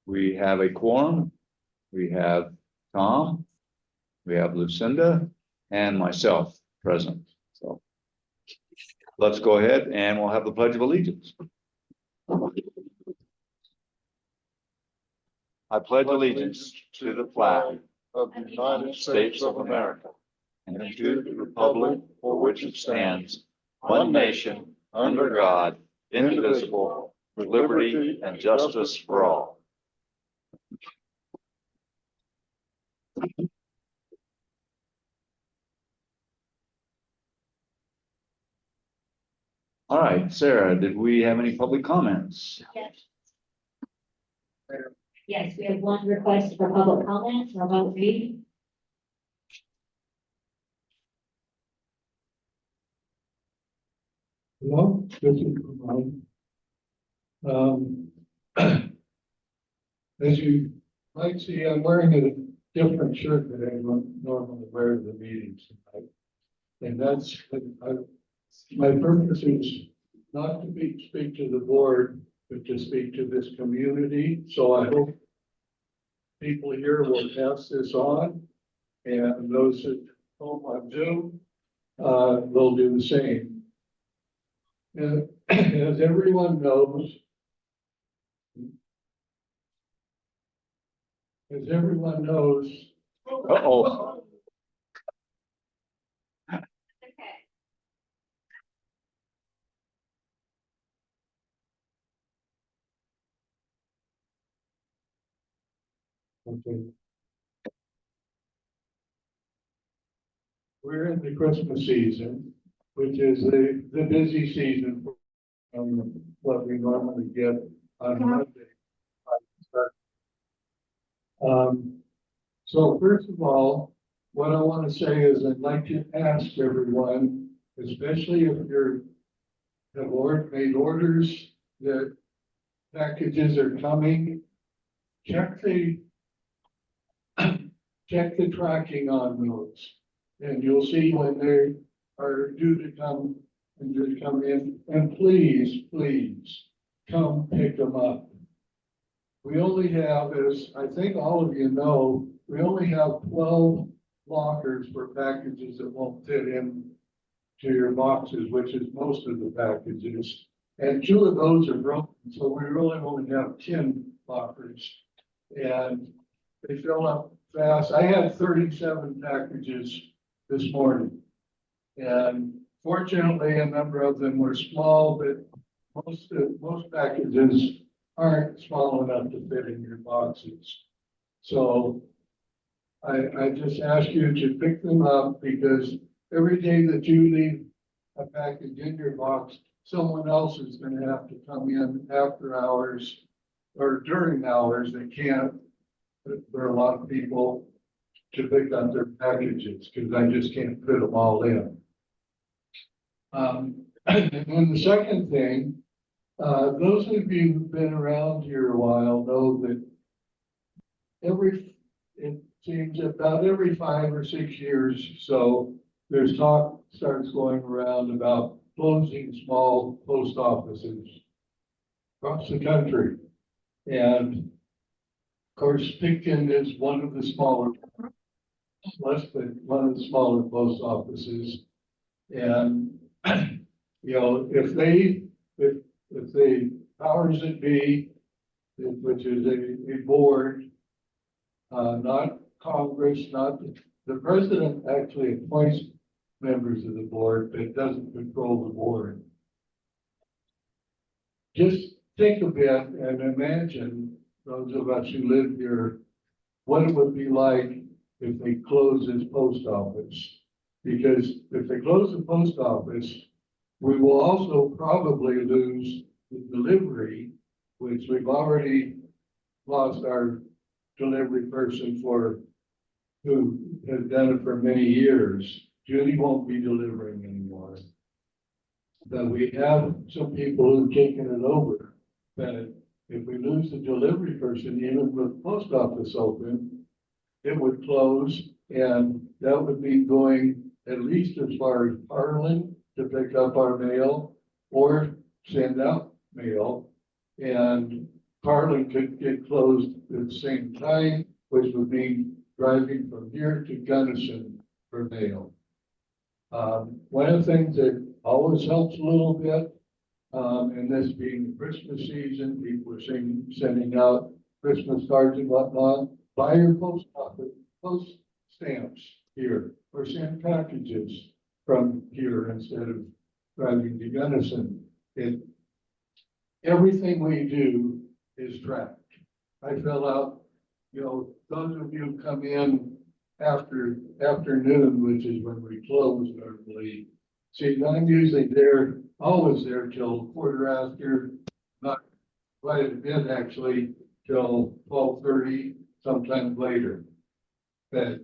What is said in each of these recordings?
We have a quorum. We have Tom, we have Lucinda, and myself present. So let's go ahead and we'll have the Pledge of Allegiance. I pledge allegiance to the flag of the United States of America and to the republic for which it stands, one nation, under God, indivisible, with liberty and justice for all. All right, Sarah, did we have any public comments? Yes. Yes, we have one request for public comment. How about me? Hello, this is Ron. As you might see, I'm wearing a different shirt than I normally wear to the meetings tonight. And that's, my purpose is not to speak to the board, but to speak to this community. So I hope people here will pass this on, and those at home on Zoom, will do the same. And as everyone knows, Uh-oh. okay. We're in the Christmas season, which is the busy season from what we normally get on Monday. So first of all, what I want to say is I'd like to ask everyone, especially if have made orders that packages are coming, check the tracking on those. And you'll see when they are due to come in, and please come pick them up. We only have, as I think all of you know, we only have 12 lockers for packages that won't fit in to your boxes, which is most of the packages. And 2 of those are broken, so we really only have 10 lockers. And they fill up fast. I had 37 packages this morning. And fortunately, a number of them were small, but most packages aren't small enough to fit in your boxes. So I just ask you to pick them up, because every day that you leave a package in your box, someone else is going to have to come in after hours or during hours that can't. There are a lot of people to pick up their packages because I just can't fit them all in. And then the second thing, those of you who've been around here a while know that it seems about every 5 or 6 years, so there's talk starts going around about closing small post offices across the country. And of course, Pitkin is one of the smaller, less than one of the smaller post offices. And, you know, if the powers that be, which is a board, not Congress, not the president actually appoints members of the board, but doesn't control the board. Just think a bit and imagine, those of us who live here, what it would be like if they close this post office. Because if they close the post office, we will also probably lose the delivery, which we've already lost our delivery person who has done it for many years. Judy won't be delivering anymore. But we have some people who've taken it over. But if we lose the delivery person, even with the post office open, it would close, and that would be going at least as far as Harlan to pick up our mail or send out mail. And Carlin could get closed at the same time, which would mean driving from here to Gunnison for mail. One of the things that always helps a little bit, and this being Christmas season, people are sending out Christmas cards and whatnot. Buy your post office, post stamps here, or send packages from here instead of driving to Gunnison. Everything we do is tracked. I fill out, those of you come in after afternoon, which is when we close normally. See, I'm usually there, always there till quarter after, not quite a bit actually, till 12:30, sometimes later. But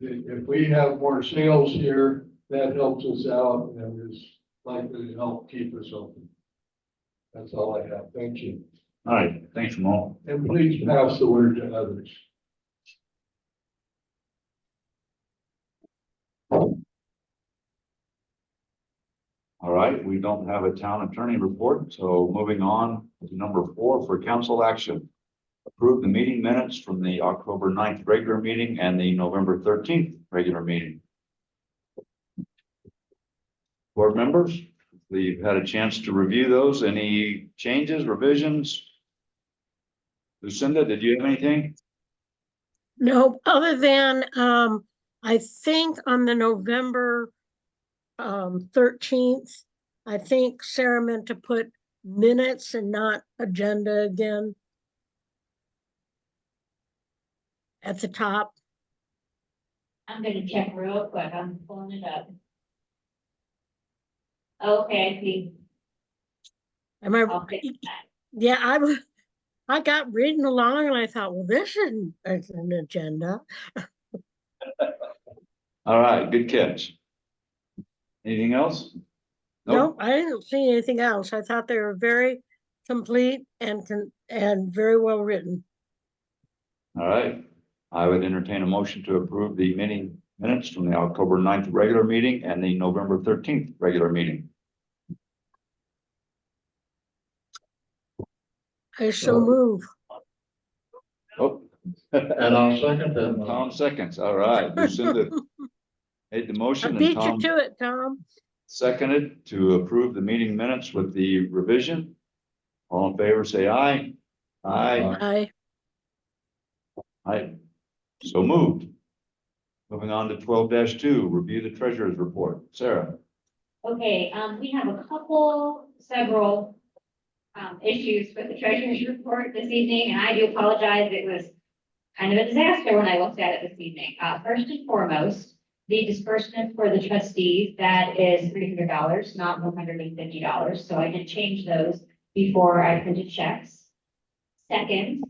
if we have more sales here, that helps us out and is likely to help keep us open. That's all I have. Thank you. All right, thanks, Mo. And please pass the word to others. All right, we don't have a town attorney report, so moving on to number 4 for council action. Approve the meeting minutes from the October 9th regular meeting and the November 13th regular meeting. Board members, we've had a chance to review those. Any changes, revisions? Lucinda, did you have anything? No, other than, I think on the November 13th, I think Sarah meant to put minutes and not agenda again at the top. I'm gonna check real quick, I'm pulling it up. Okay, I see. Am I, I'll fix that. yeah, I got reading along and I thought, well, this isn't an agenda. All right, good catch. Anything else? No, I didn't see anything else. I thought they were very complete and very well written. All right, I would entertain a motion to approve the meeting minutes from the October 9th regular meeting and the November 13th regular meeting. I so move. Oh. And I'll second that. Tom seconds. All right, Lucinda made the I motion and beat you Tom to it, Tom. seconded to approve the meeting minutes with the revision. All in favor, say aye. Aye. Aye. So moved. Moving on to 12-2, review the treasurer's report. Sarah. Okay, we have several issues with the treasurer's report this evening, and I do apologize. It was kind of a disaster when I looked at it this evening. First and foremost, the disbursement for the trustees, that is $300, not $150. So I did change those before I printed checks. Second,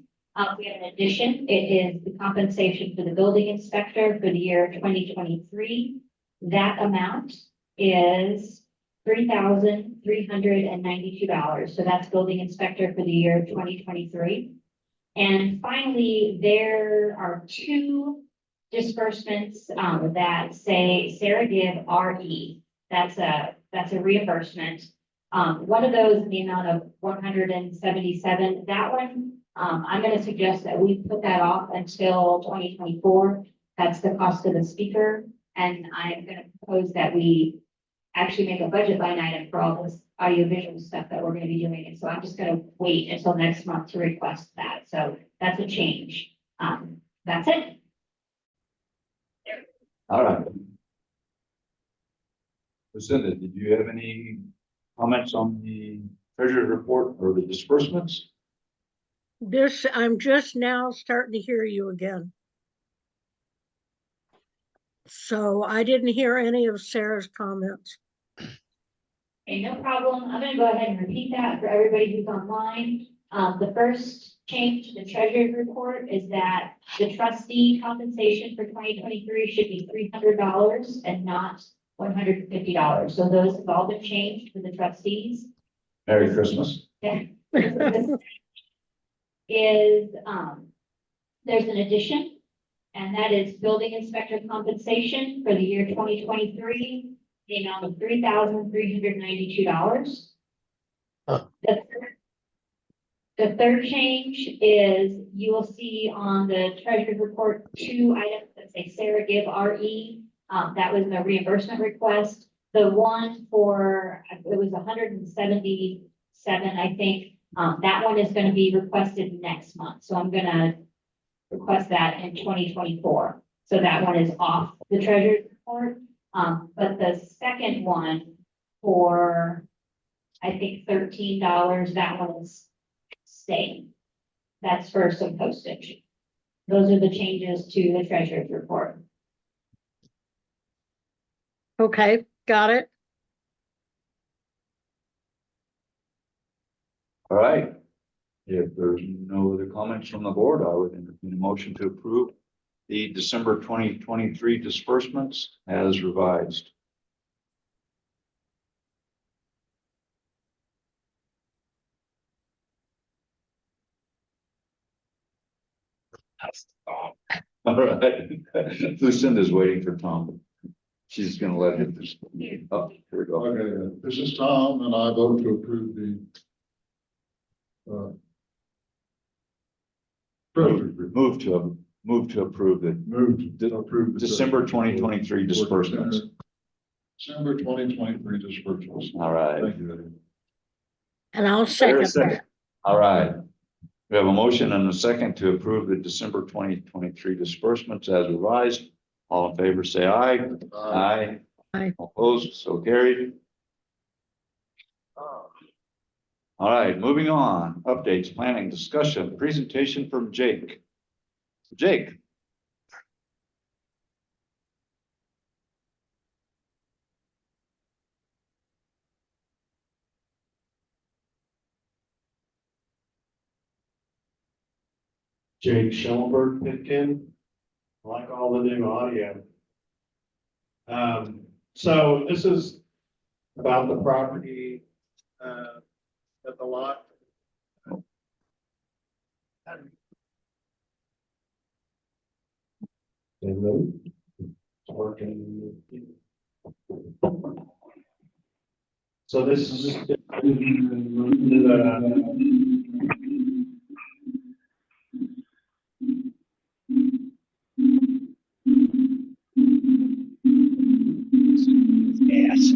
we have an addition. It is the compensation for the building inspector for the year 2023. That amount is $3,392. So that's building inspector for the year 2023. And finally, there are 2 disbursements that say Sarah Give RE. That's a reimbursement. One of those in the amount of $177. That one, I'm going to suggest that we put that off until 2024. That's the cost of the speaker. And I'm going to propose that we actually make a budget line item for all this audiovisual stuff that we're going to be doing. And so I'm just going to wait until next month to request that. So that's a change. That's it. All right. Lucinda, did you have any comments on the treasurer's report or the disbursements? I'm just now starting to hear you again. So I didn't hear any of Sarah's comments. Okay, no problem. I'm going to go ahead and repeat that for everybody who's online. The first change to the treasurer's report is that the trustee compensation for 2023 should be $300 and not $150. So those have all been changed for the trustees. Merry Christmas. Is there's an addition, and that is building inspector compensation for the year 2023, the amount of $3,392. The third change is you will see on the treasurer's report, 2 items that say Sarah Gibb RE. That was the reimbursement request. The one for, it was 177, I think. That one is going to be requested next month. So I'm going to request that in 2024. So that one is off the treasurer's report. But the second one for, I think $13, that one is staying. That's for some postage. Those are the changes to the treasurer's report. Okay, got it. All right. If there's no other comments from the board, I would entertain a motion to approve the December 2023 disbursements as revised. All right. Lucinda's waiting for Tom. She's gonna let him. Oh, here we go. Okay, this is Tom, and I vote to approve the Move to approve the move to approve the December 2023 disbursements. December 2023 disbursements. All right. Thank you. And I'll second that. All right. We have a motion and a second to approve the December 2023 disbursements as revised. All in favor, say aye. Aye. Aye. Opposed, so carried. All right, moving on. Updates, planning, discussion, presentation from Jake. Jake. Jake Schoenberg, Pitkin. I like all the new audio. So this is about the property, at the lot. It's working. So this is just. Yes.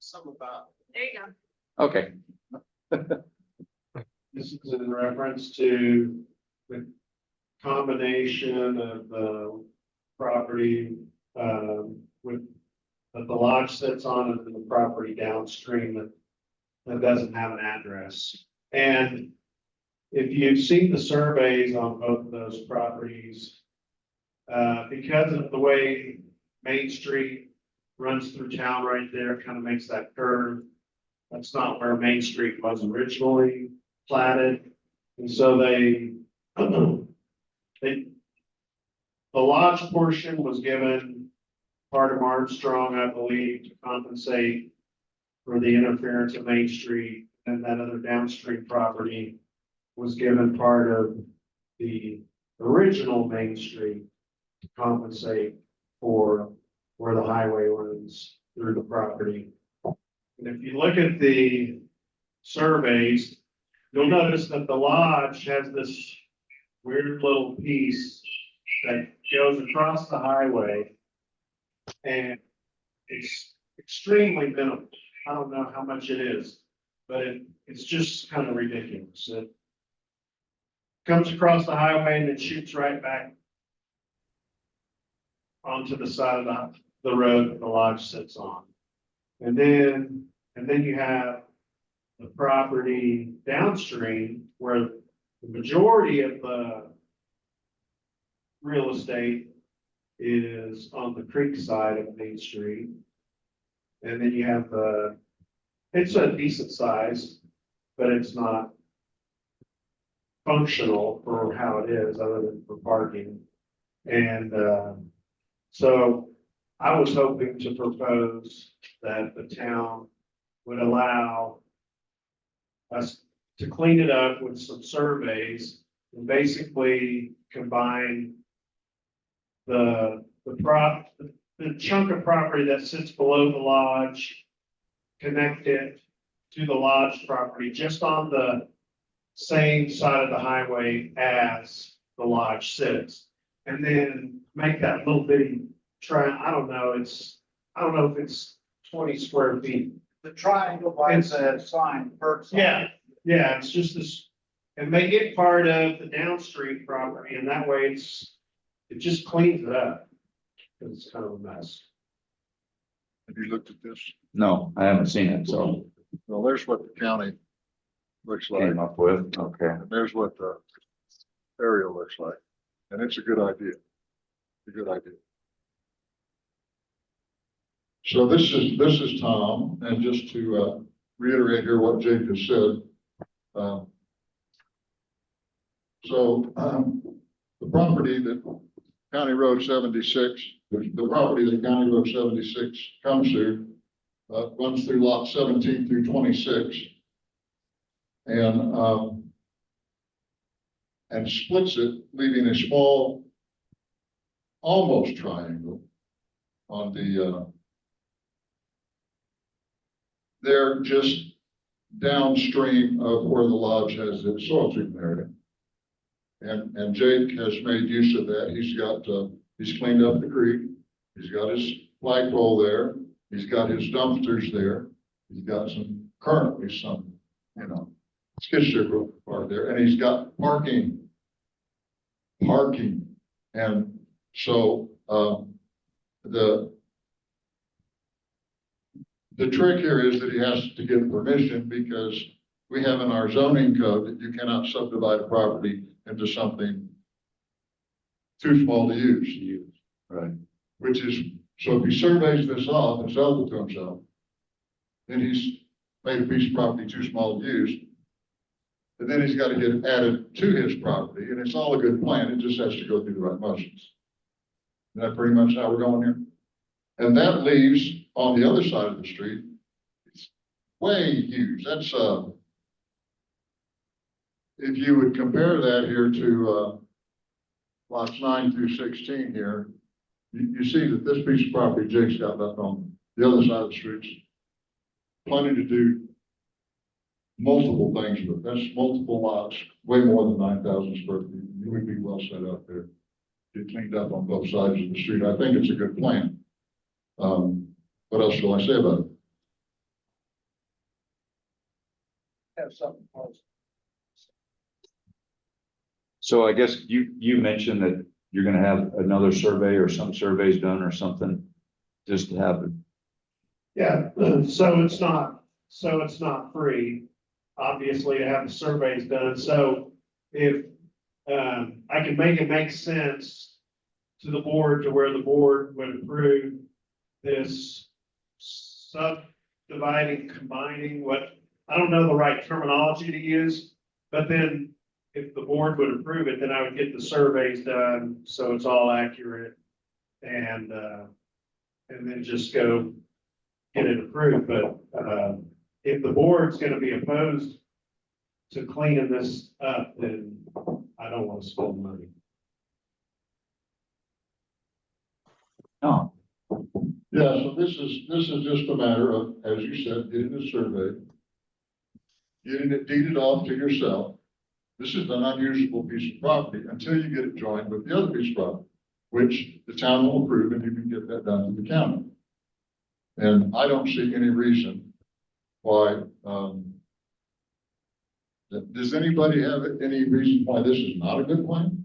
Some about. There you go. Okay. This is in reference to the combination of the property, with, that the lodge sits on and the property downstream that doesn't have an address. And if you've seen the surveys on both of those properties, because of the way Main Street runs through town right there, kind of makes that curve. That's not where Main Street was originally platted. And so the lodge portion was given part of Armstrong, I believe, to compensate for the interference of Main Street, and that other downstream property was given part of the original Main Street to compensate for where the highway runs through the property. And if you look at the surveys, you'll notice that the lodge has this weird little piece that goes across the highway, and it's extremely minimal. I don't know how much it is, but it's just kind of ridiculous. It comes across the highway and it shoots right back onto the side of the road that the lodge sits on. And then you have the property downstream where the majority of the real estate is on the creek side of Main Street. And then you have it's a decent size, but it's not functional for how it is other than for parking. And so I was hoping to propose that the town would allow us to clean it up with some surveys and basically combine the chunk of property that sits below the lodge, connect it to the lodge property just on the same side of the highway as the lodge sits. And then make that little bitty I don't know, I don't know if it's 20 square feet. The triangle by It's- the sign, Burke sign. Yeah, it's just this, and make it part of the downstream property, and that way it just cleans it up. 'Cause it's kind of a mess. Have you looked at this? No, I haven't seen it, so Well, there's what the county looks like, came up with, okay. and there's what the area looks like. And it's a good idea. A good idea. So this is Tom, and just to reiterate here what Jake has said. The property that County Road 76, the property that County Road 76 comes to, runs through lot 17 through 26. And splits it, leaving a small, almost triangle on the, they're just downstream of where the lodge has its soil treatment area. And Jake has made use of that. He's cleaned up the creek. He's got his flagpole there. He's got his dumpsters there. He's got currently some, skid steer part there, and he's got parking. And so, the trick here is that he has to get permission, because we have in our zoning code that you cannot subdivide a property into something too small to use. Right. Which is, so if he surveys this off and sells it to himself, then he's made a piece of property too small to use. And then he's got to get it added to his property, and it's all a good plan. It just has to go through the right motions. Is that pretty much how we're going here? And that leaves on the other side of the street, it's way huge. That's, if you would compare that here to, lots 9 through 16 here, you see that this piece of property Jake's got left on the other side of the streets, plenty to do multiple things with. That's multiple lots, way more than 9,000 square feet. You would be well set up there. Get cleaned up on both sides of the street. I think it's a good plan. What else shall I say about it? Have something close. So I guess you mentioned that you're gonna have another survey or some surveys done or something, just to have it. Yeah, so it's not free, obviously, to have the surveys done. So if, I can make it make sense to the board, to where the board would approve this subdividing, combining, I don't know the right terminology to use, but then if the board would approve it, then I would get the surveys done, so it's all accurate. And then just go get it approved. But, if the board's gonna be opposed to cleaning this up, then I don't wanna spend money. No, Yeah, so this is just a matter of, as you said, getting the survey, getting it deeded off to yourself. This is an unusable piece of property until you get it joined with the other piece of property, which the town will approve, and you can get that done to the county. And I don't see any reason why, does anybody have any reason why this is not a good plan?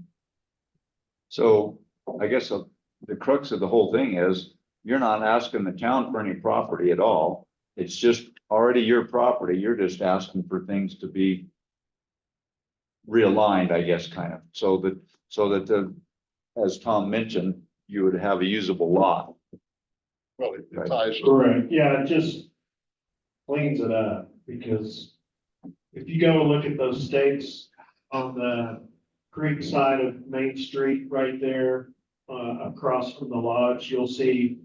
so I guess the crux of the whole thing is, you're not asking the town for any property at all. It's just already your property. You're just asking for things to be realigned, I guess, kind of, so that as Tom mentioned, you would have a usable lot. Well, it Right. ties. Correct. Yeah, it just cleans it up, because if you go and look at those stakes on the creek side of Main Street right there, across from the lodge, you'll see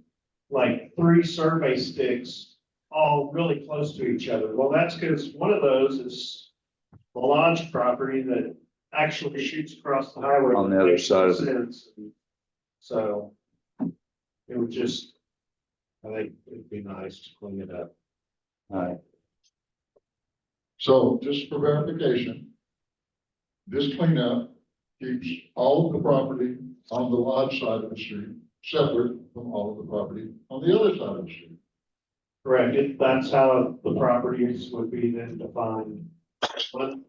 like 3 survey sticks all really close to each other. Well, that's because one of those is the lodge property that actually shoots across the highway. On the other side of it. Sense. So it would just, I think it'd be nice to clean it up. All right. So just for verification, This cleanup keeps all of the property on the lodge side of the street separate from all of the property on the other side of the street. Correct, that's how the properties would be then defined. One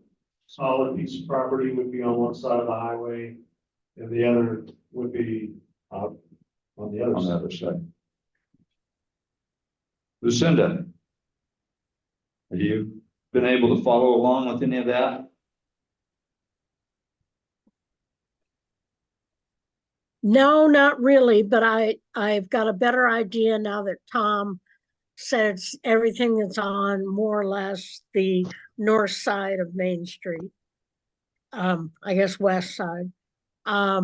solid piece of property would be on one side of the highway, and the other would be, on the other On the side. other side. Lucinda? Have you been able to follow along with any of that? No, not really, but I've got a better idea now that Tom says everything that's on more or less the north side of Main Street. I guess west side. Yeah,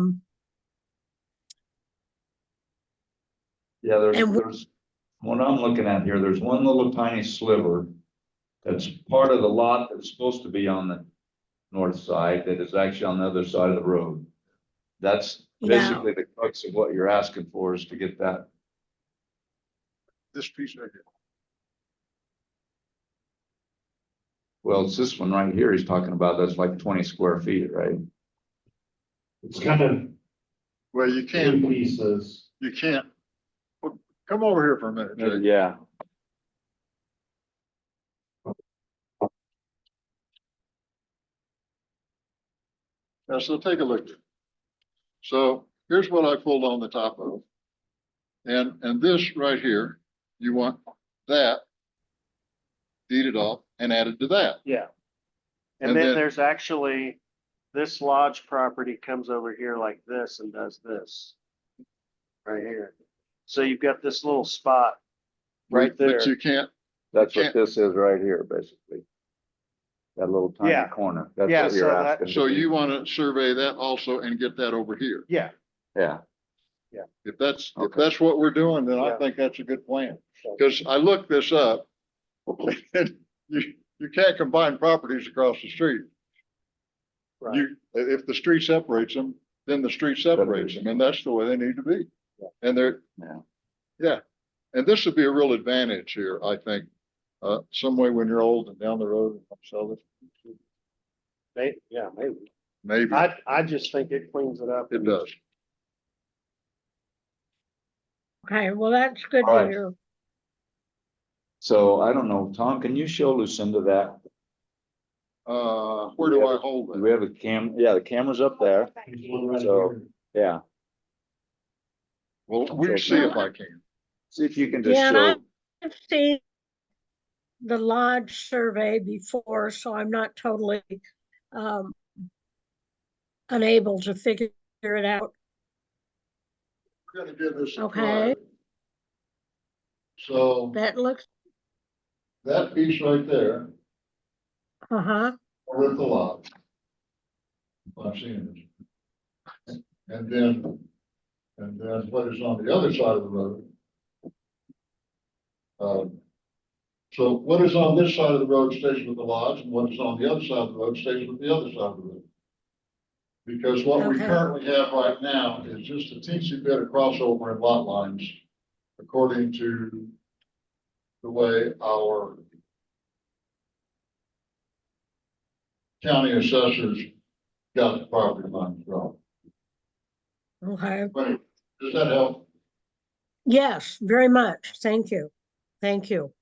And there's, what I'm looking at here, there's one little tiny sliver that's part of the lot that's supposed to be on the north side that is actually on the other side of the road. That's Yeah. basically the crux of what you're asking for, is to get that. This piece right here. Well, it's this one right here he's talking about, that's like 20 square feet, right? It's kind of Well, you two can't, pieces. you can't. Well, come over here for a minute, Jake. Yeah. Now, so take a look. So here's what I pulled on the top of. And this right here, you want that deeded off and added to that. Yeah. And And then then- there's actually, this lodge property comes over here like this and does this. Right here. So you've got this little spot right But there. you can't, That's what this is right here, basically. That little tiny Yeah. corner. That's Yeah, what you're so that- asking. so you want to survey that also and get that over here. Yeah, Yeah, If that's Okay. what we're doing, then I Yeah. think that's a good plan. Because I looked this up. And you can't combine properties across the street. right. You, if the street separates them, then the street separates them, and that's the way they need to be. And they're, yeah. yeah, and this would be a real advantage here, I think. Some way when you're old and down the road and sell this, Yeah, maybe. maybe I just think it cleans it up. it does. okay, well, that's good All to right. hear. So I don't know, Tom, can you show Lucinda that? Where do I hold Do we that? have a yeah, the camera's up there. There's one right So- here. Yeah. Well, we'll see if I can. See if you can just Yeah, and show. I've seen the lodge survey before, so I'm not totally unable to figure it out. We're gonna give this a Okay. try. So That looks, that piece right there, uh-huh, with the lot. If I'm seeing it. And then what is on the other side of the road? So what is on this side of the road stays with the lodge, and what is on the other side of the road stays with the other side of the road. Because what we Okay. currently have right now is just a teensy bit of crossover in lot lines, according to the way our county assessors got the property lines drawn. okay. But does that help? Yes, very much. Thank you. Thank you.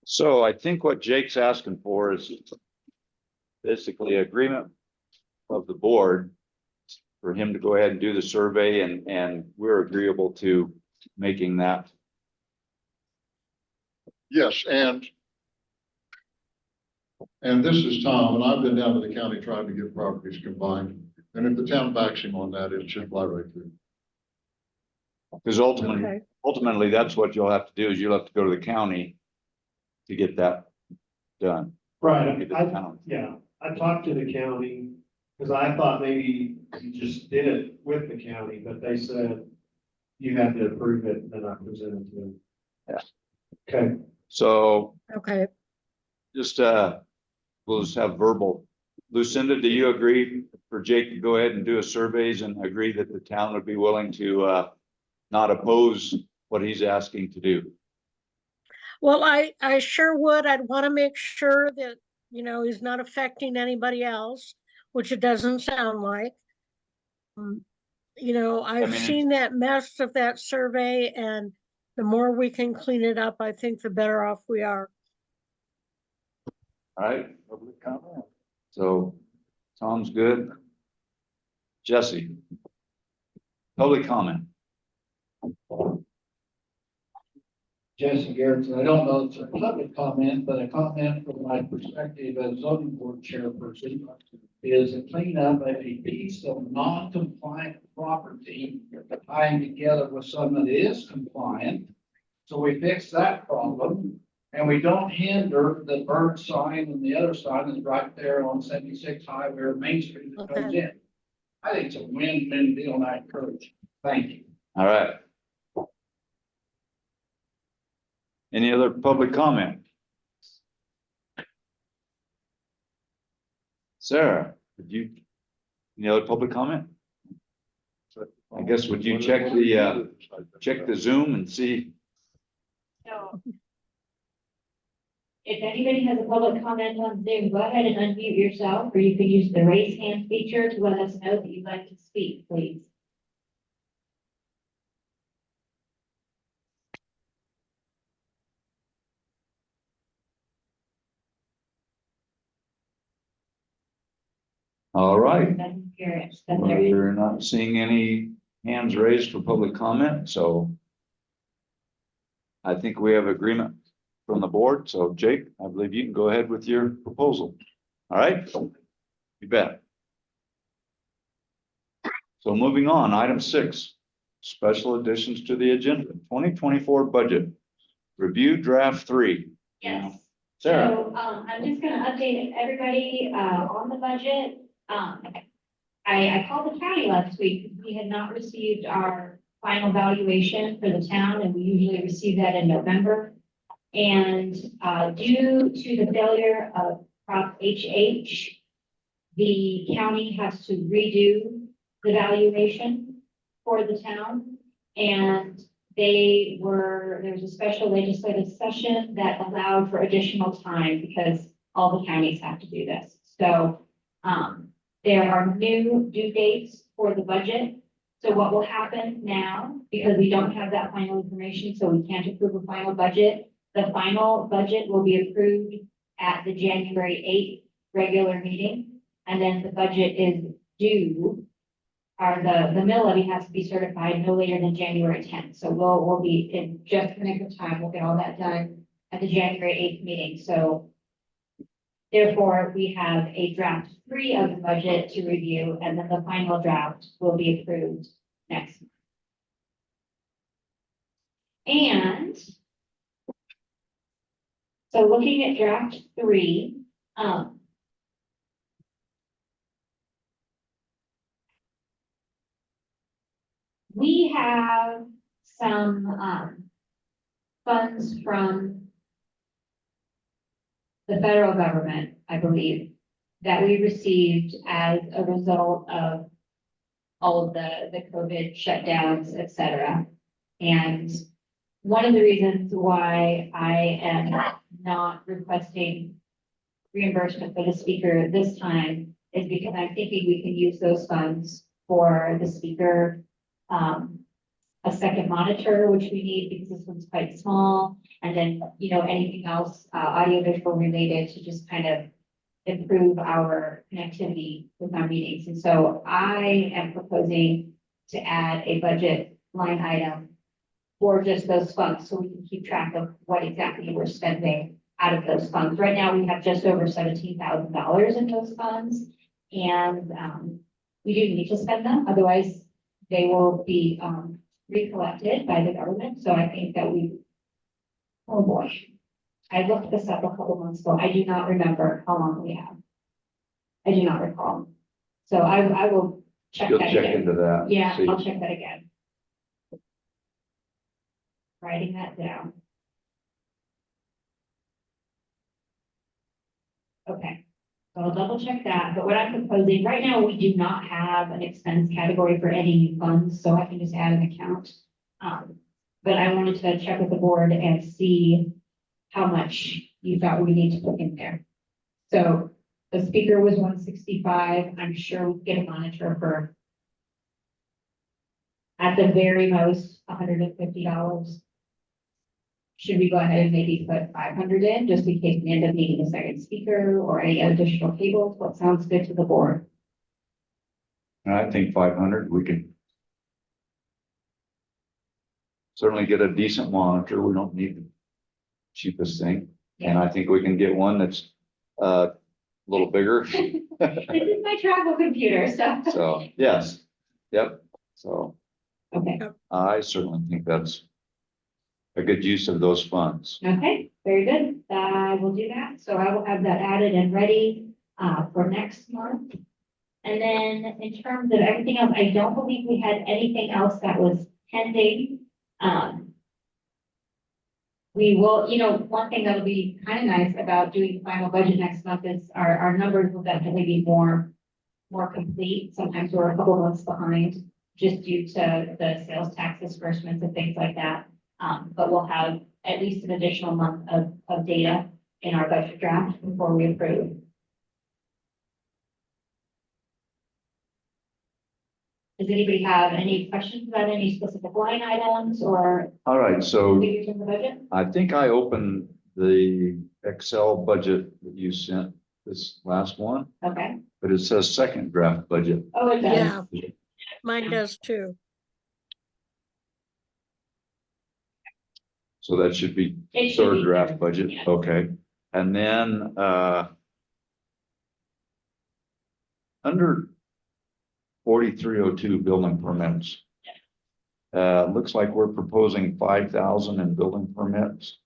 So I think what Jake's asking for is basically agreement of the board for him to go ahead and do the survey, and we're agreeable to making that. Yes, and this is Tom, and I've been down to the county trying to get properties combined. And if the town backs him on that, it should fly right through. Because Okay. ultimately, that's what you'll have to do, is you'll have to go to the county to get that done. Right, Get the I, town. yeah, I talked to the county, because I thought maybe you just did it with the county, but they said you had to approve it, and then I presented to them. Yeah. Okay, So Okay. just, we'll just have verbal. Lucinda, do you agree for Jake to go ahead and do a surveys and agree that the town would be willing to, not oppose what he's asking to do. Well, I sure would. I'd want to make sure that, he's not affecting anybody else, which it doesn't sound like. I've mean, seen that mess of that survey, and the more we can clean it up, I think the better off we are. All right, public comment. So Tom's good. Jesse. Public comment. Jesse Garrett, I don't know if it's a public comment, but a comment from my perspective as zoning board chairperson is a cleanup of a piece of non-compliant property tying together with some that is compliant. So we fix that problem and we don't hinder the bird sign and the other sign is right there on 76 Highway or Main Street that comes in. I think it's a win-win deal and I encourage. Thank you. All right. Any other public comment? Sarah, any other public comment? I guess, would you check the Zoom and see? So if anybody has a public comment on Zoom, go ahead and unmute yourself, or you can use the raise hand feature to let us know that you'd like to speak, please. All right. Doesn't hear it, then there is. We're not seeing any hands raised for public comment, so I think we have agreement from the board. So Jake, I believe you can go ahead with your proposal. All right? You bet. So moving on, item 6, special additions to the agenda, 2024 budget, review draft 3. Yes. Sarah. So, I'm just gonna update everybody, on the budget. I called the county last week. We had not received our final valuation for the town, and we usually receive that in November. And, due to the failure of Prop HH, the county has to redo the valuation for the town. And there was a special legislative session that allowed for additional time because all the counties have to do this. So, there are new due dates for the budget. So what will happen now, because we don't have that final information, so we can't approve a final budget, the final budget will be approved at the January 8th regular meeting. And then the budget is due, or the mill levy has to be certified no later than January 10th. So we'll be in just the nick of time. We'll get all that done at the January 8th meeting. So therefore, we have a draft 3 of the budget to review, and then the final draft will be approved next month. And so looking at draft 3, we have some funds from the federal government, I believe, that we received as a result of all of the COVID shutdowns, et cetera. And one of the reasons why I am not requesting reimbursement for the speaker this time is because I'm thinking we can use those funds for the speaker, a second monitor, which we need because this one's quite small. And then, anything else, audiovisual related to just kind of improve our connectivity with our meetings. And so I am proposing to add a budget line item for just those funds, so we can keep track of what exactly we're spending out of those funds. Right now, we have just over $17,000 in those funds, and we do need to spend them, otherwise they will be recollected by the government. So I think that oh boy, I looked this up a couple months ago. I do not remember how long we have. I do not recall. So I will check You'll that check again. into that. Yeah, see. I'll check that again. Writing that down. Okay, so I'll double check that, but what I'm proposing, right now, we do not have an expense category for any new funds, so I can just add an account. but I wanted to check with the board and see how much you thought we need to put in there. So the speaker was 165. I'm sure we can get a monitor for at the very most, $150. Should we go ahead and maybe put 500 in, just in case we end up needing a second speaker or any additional cables? What sounds good to the board? And I think 500, we can certainly get a decent monitor. We don't need the cheapest thing. And I think we can get one that's a little bigger. This is my travel computer, so. So, yes, yep. So Okay, I certainly think that's a good use of those funds. okay, very good. I will do that. So I will have that added and ready for next month. And then in terms of everything else, I don't believe we had anything else that was pending. We will, one thing that'll be kind of nice about doing the final budget next month is our numbers will definitely be more complete. Sometimes we're a couple months behind just due to the sales tax disbursements and things like that. But we'll have at least an additional month of data in our budget draft before we approve. Does anybody have any questions about any specific line items or All right, so figures in the budget? I think I opened the Excel budget that you sent this last one, Okay. but it says second draft budget. Oh, it does. Yeah, mine does too. So that should be It should third be draft third, budget, yeah. okay. And then, under 4302 building permits. Looks like we're proposing 5,000 in building permits.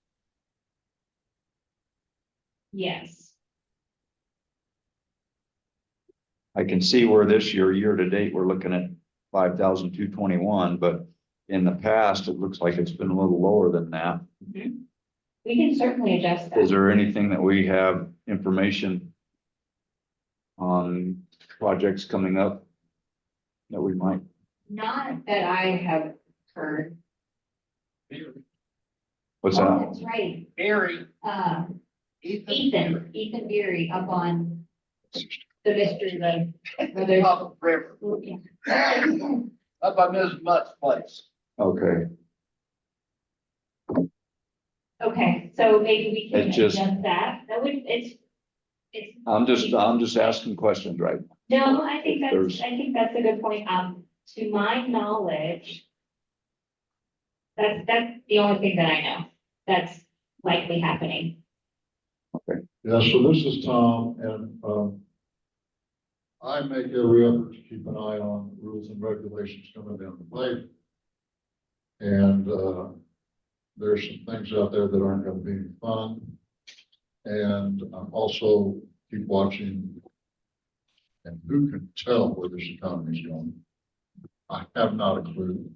Yes. I can see where this year to date, we're looking at 5,221, but in the past, it looks like it's been a little lower than that. Mhm. We can certainly adjust Is that. there anything that we have information on projects coming up that we might? Not that I have heard. What's Oh, that? that's right. Gary, Ethan Beery up on the mystery road. Where there's- up the river, up by Ms. Mutt's place. Okay, Okay, so maybe we can It just- adjust that. That would, it's. I'm just asking questions, right? No, I think There's- that's a good point. To my knowledge. That's the only thing that I know that's likely happening. Yeah, so this is Tom, and, I make every effort to keep an eye on rules and regulations coming down the pipe. And, there's some things out there that aren't gonna be any fun. And I'm also keep watching. And who can tell where this economy is going? I have not a clue.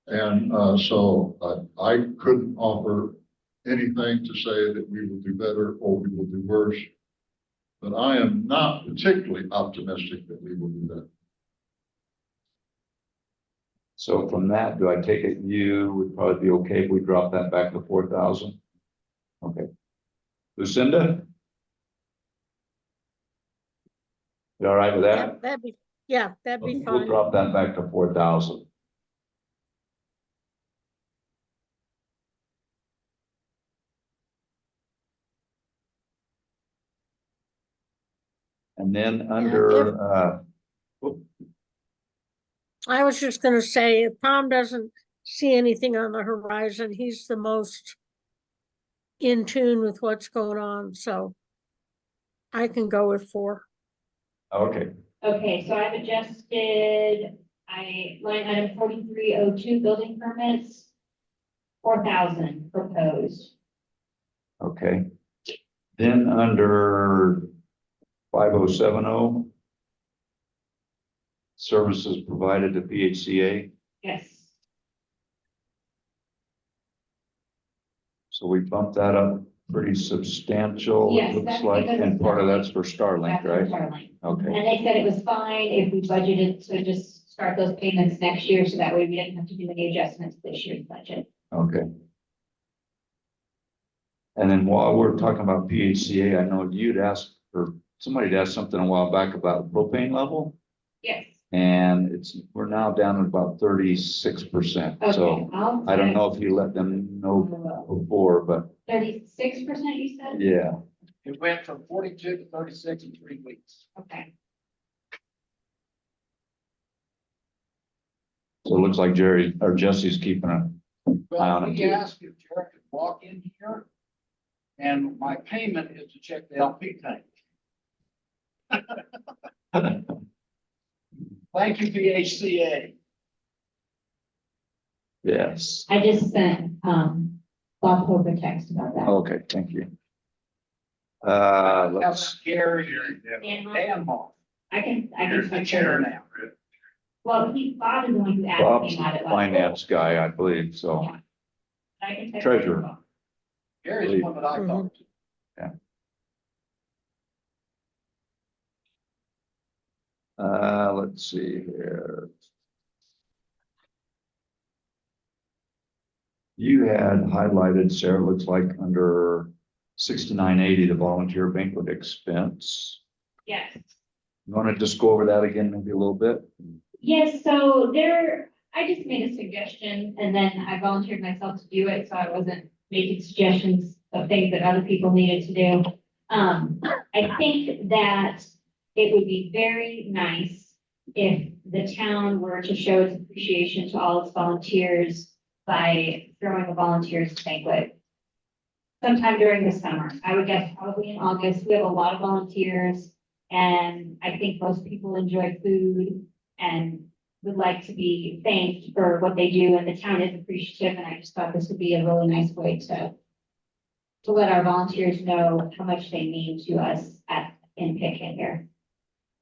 And, so I couldn't offer anything to say that we will do better or we will do worse. But I am not particularly optimistic that we will do that. So from that, do I take it you would probably be okay if we drop that back to 4,000? Okay. Lucinda? You all right with that? That'd be We'll fine. drop that back to 4,000. And then under, I was just gonna say, if Tom doesn't see anything on the horizon, he's the most in tune with what's going on, so I can go with 4. okay, Okay, so I've adjusted, line item 4302, building permits, 4,000 proposed. okay. Then under 5070, services provided to PHCA. Yes, So we bumped that up pretty substantial, it Yes, looks that's like, because and it's part of Starlink. that's for Starlink, That's for right? Starlink. Okay, And they said it was fine if we budgeted to just start those payments next year, so that way we didn't have to do any adjustments to this year's budget. okay. And then while we're talking about PHCA, I know you'd asked, or somebody had asked something a while back about propane level. Yes. And we're now down at about 36%. Okay. So I don't know if you let them know before, but 36%, you said? yeah. It went from 42 to 36 in 3 weeks. Okay. So it looks like Jerry or Jesse's keeping an eye on Well, it we too. asked if Jared could walk in here, and my payment is to check the LP tank. Thank you, PHCA. Yes. I just sent, Bob Hope a text about that. Okay, thank you. That's Let's, Gary And Dan Moss. I can. Here's the chair now. Well, Bob is the one who asked Bob's me the about it. finance guy, I believe, so. Yeah. I can text Treasurer. him. Gary's the one that I talked to. Let's see here. You had highlighted, Sarah, looks like under 6980, the volunteer banquet expense. Yes. You want to just go over that again, maybe a little bit? Yes, so I just made a suggestion and then I volunteered myself to do it, so I wasn't making suggestions of things that other people needed to do. I think that it would be very nice if the town were to show its appreciation to all its volunteers by throwing a volunteers banquet sometime during the summer. I would guess probably in August. We have a lot of volunteers and I think most people enjoy food and would like to be thanked for what they do, and the town is appreciative, and I just thought this would be a really nice way to let our volunteers know how much they mean to us in Pitkin here.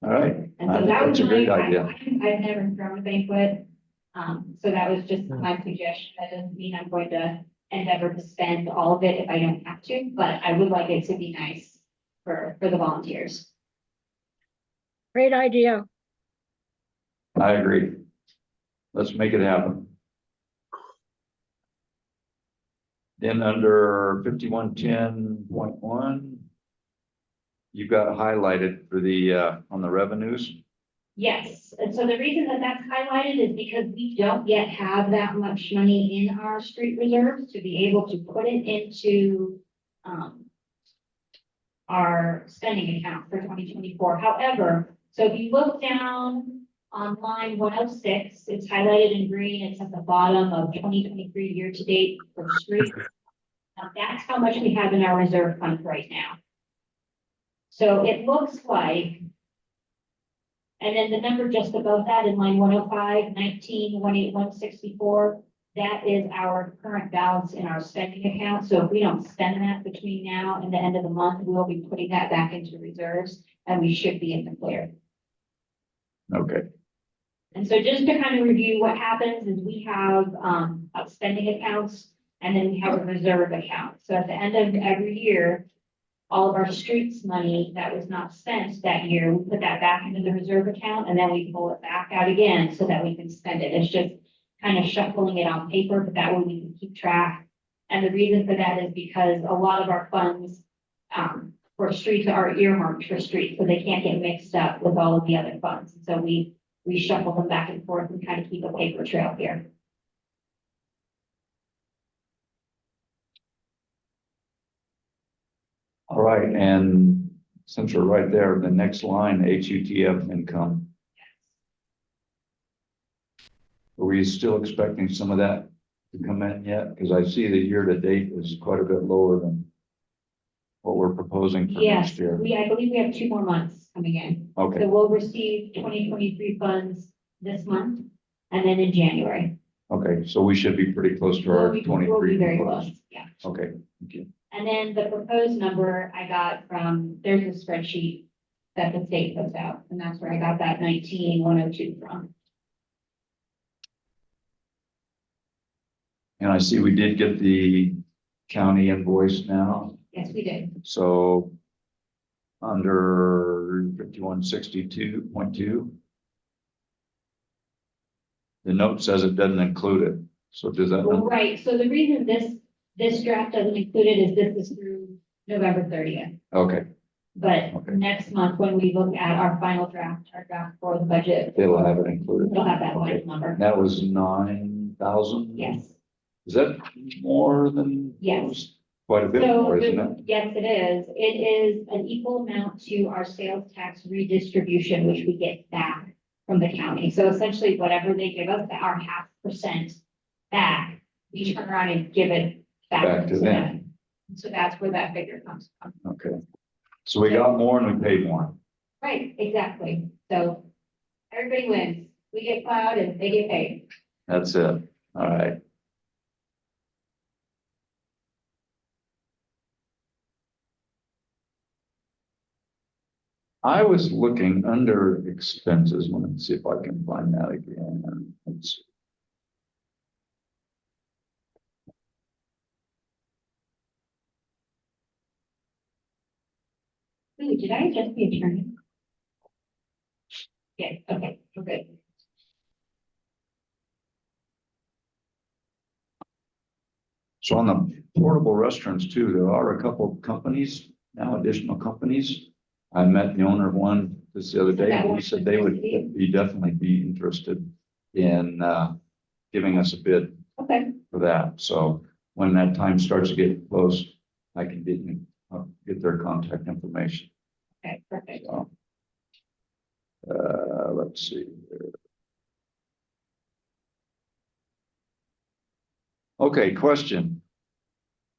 All right, And I so think that was that's a great my, idea. I've never thrown a banquet, so that was just my suggestion. That doesn't mean I'm going to endeavor to spend all of it if I don't have to, but I would like it to be nice for the volunteers. Great idea. I agree. Let's make it happen. Then under 5110.1, you've got highlighted for the, on the revenues. Yes, and so the reason that that's highlighted is because we don't yet have that much money in our street reserves to be able to put it into our spending account for 2024. However, so if you look down on line 106, it's highlighted in green. It's at the bottom of 2023 year-to-date for streets. Now, that's how much we have in our reserve fund right now. So it looks like, and then the number just above that in line 105, 19,181,64, that is our current balance in our spending account. So if we don't spend that between now and the end of the month, we'll be putting that back into reserves and we should be in the clear. Okay, And so just to kind of review what happens is we have spending accounts and then we have a reserve account. So at the end of every year, all of our streets money that was not spent that year, we put that back into the reserve account and then we pull it back out again so that we can spend it. It's just kind of shuffling it on paper, but that way we can keep track. And the reason for that is because a lot of our funds for streets are earmarked for streets, so they can't get mixed up with all of the other funds. So we shuffle them back and forth and kind of keep a paper trail here. all right, and since we're right there, the next line, HUTF income. Are we still expecting some of that to come in yet? Because I see the year-to-date is quite a bit lower than what we're proposing for Yes, next year. I believe we have 2 more months coming in. Okay, So we'll receive 2023 funds this month and then in January. okay, so we should be pretty close to our We'll be 23. very proposed. close, yeah. Okay, thank you. And then the proposed number I got from, there's a spreadsheet that the state puts out, and that's where I got that 19,102 from. And I see we did get the county invoice now. Yes, we did. So under 5162.2. The note says it doesn't include it. So does that? Right, so the reason this draft doesn't include it is this is through November 30th. Okay, But Okay. next month, when we look at our final draft, our draft for the budget, it'll have it included. it'll have that Okay. final number. That was 9,000? Yes, Is that more than? Yes. Quite a bit so, more, isn't it? yes, it is. It is an equal amount to our sales tax redistribution, which we get back from the county. So essentially, whatever they give us, our 0.5% back, we turn around and give it back to them. So that's where that figure comes from. Okay. So we got more and we paid more. Right, exactly. So everybody wins. We get plowed and they get paid. That's it. All right. I was looking under expenses. Let me see if I can find that again. Let's see. Ooh, did I adjust the attorney? Yes, okay, we're good. So on the portable restaurants too, there are a couple of companies, now additional companies. I met the owner of one this the other day, and he said they would be definitely be interested in giving us a bid Okay, for that. So when that time starts to get close, I can get their contact information. okay, perfect. So, let's see. Here. Okay, question.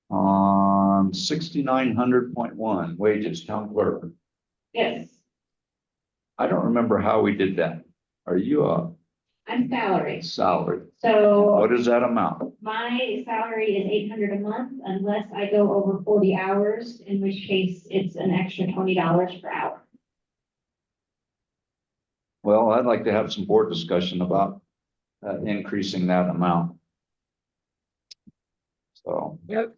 On 6900.1 wages, town clerk. Yes, I don't remember how we did that. Are you a I'm salary. salary? So What is that amount? my salary is 800 a month unless I go over 40 hours, in which case it's an extra $20 per hour. Well, I'd like to have some board discussion about increasing that amount. So Yep.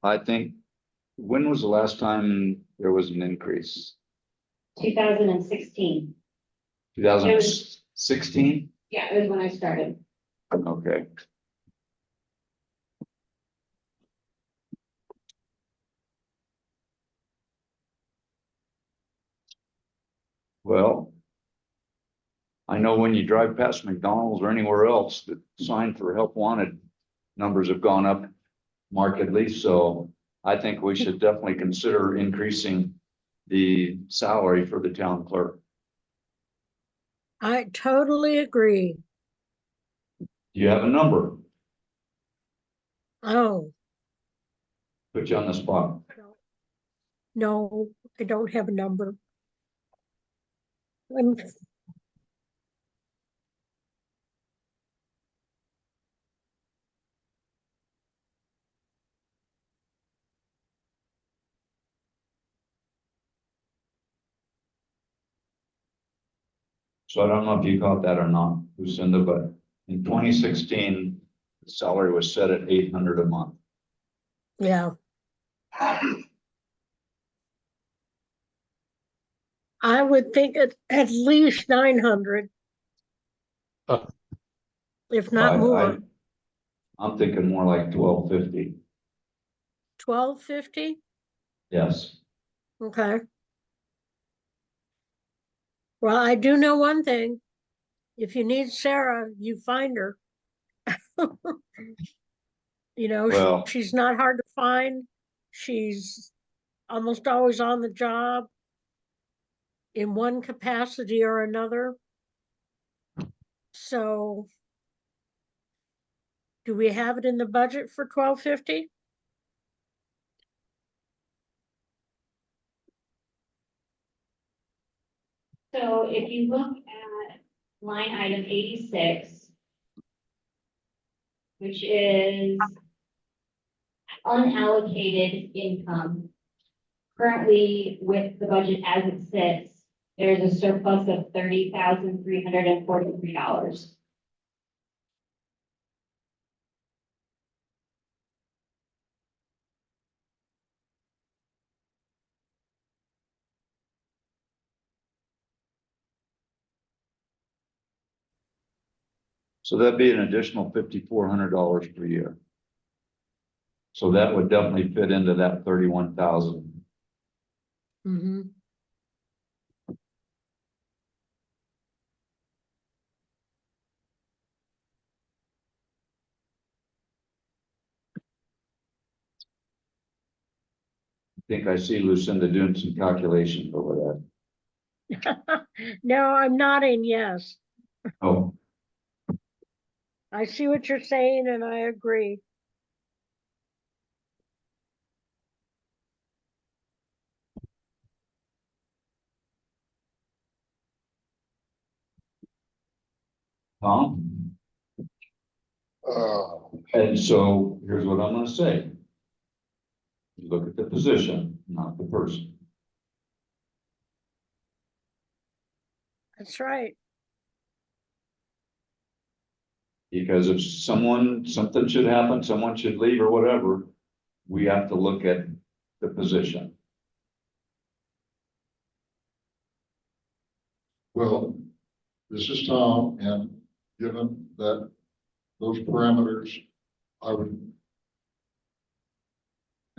I think, when was the last time there was an increase? 2016. 2016? Yeah, it was when I started. Okay. Well, I know when you drive past McDonald's or anywhere else, the sign for help wanted numbers have gone up markedly. So I think we should definitely consider increasing the salary for the town clerk. I totally agree. Do you have a number? Oh, Put you on the spot. no, I don't have a number. I'm- So I don't know if you caught that or not, Lucinda, but in 2016, the salary was set at 800 a month. Yeah. I would think at least 900. Uh. If not more. I'm thinking more like 1250. 1250? Yes. Okay. Well, I do know one thing. If you need Sarah, you find her. You know, Well, she's not hard to find. She's almost always on the job in one capacity or another. So do we have it in the budget for 1250? So if you look at line item 86, which is unallocated income. Currently, with the budget as it sits, there's a surplus of $30,343. So that'd be an additional $5,400 per year. So that would definitely fit into that 31,000. Mm-hmm. I think I see Lucinda doing some calculations over that. No, I'm nodding yes. Oh, I see what you're saying and I agree. Tom? Uh, And so here's what I'm gonna say. You look at the position, not the person. That's right. Because if something should happen, someone should leave or whatever, we have to look at the position. well, this is Tom, and given that those parameters, I would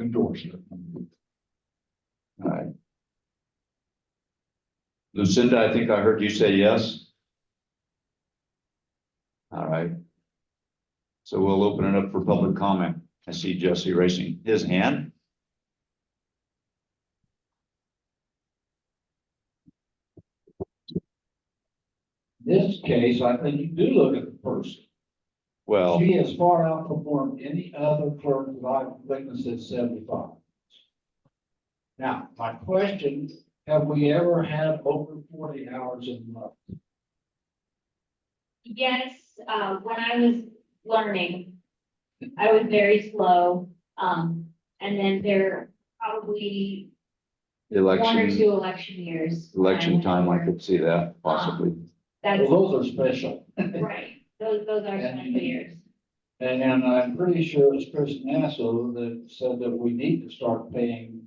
endorse it. All right. Lucinda, I think I heard you say yes. All right. So we'll open it up for public comment. I see Jesse raising his hand. In this case, I think you do look at the person. Well, She has far outperformed any other clerk that I've witnessed at 75. Now, my question, have we ever had over 40 hours in a month? Yes, when I was learning, I was very slow. And then there probably one or election, two election years. election time, I could see that possibly. That's Well, those are special. right. Those are special years. And I'm pretty sure it's Chris Nasso that said that we need to start paying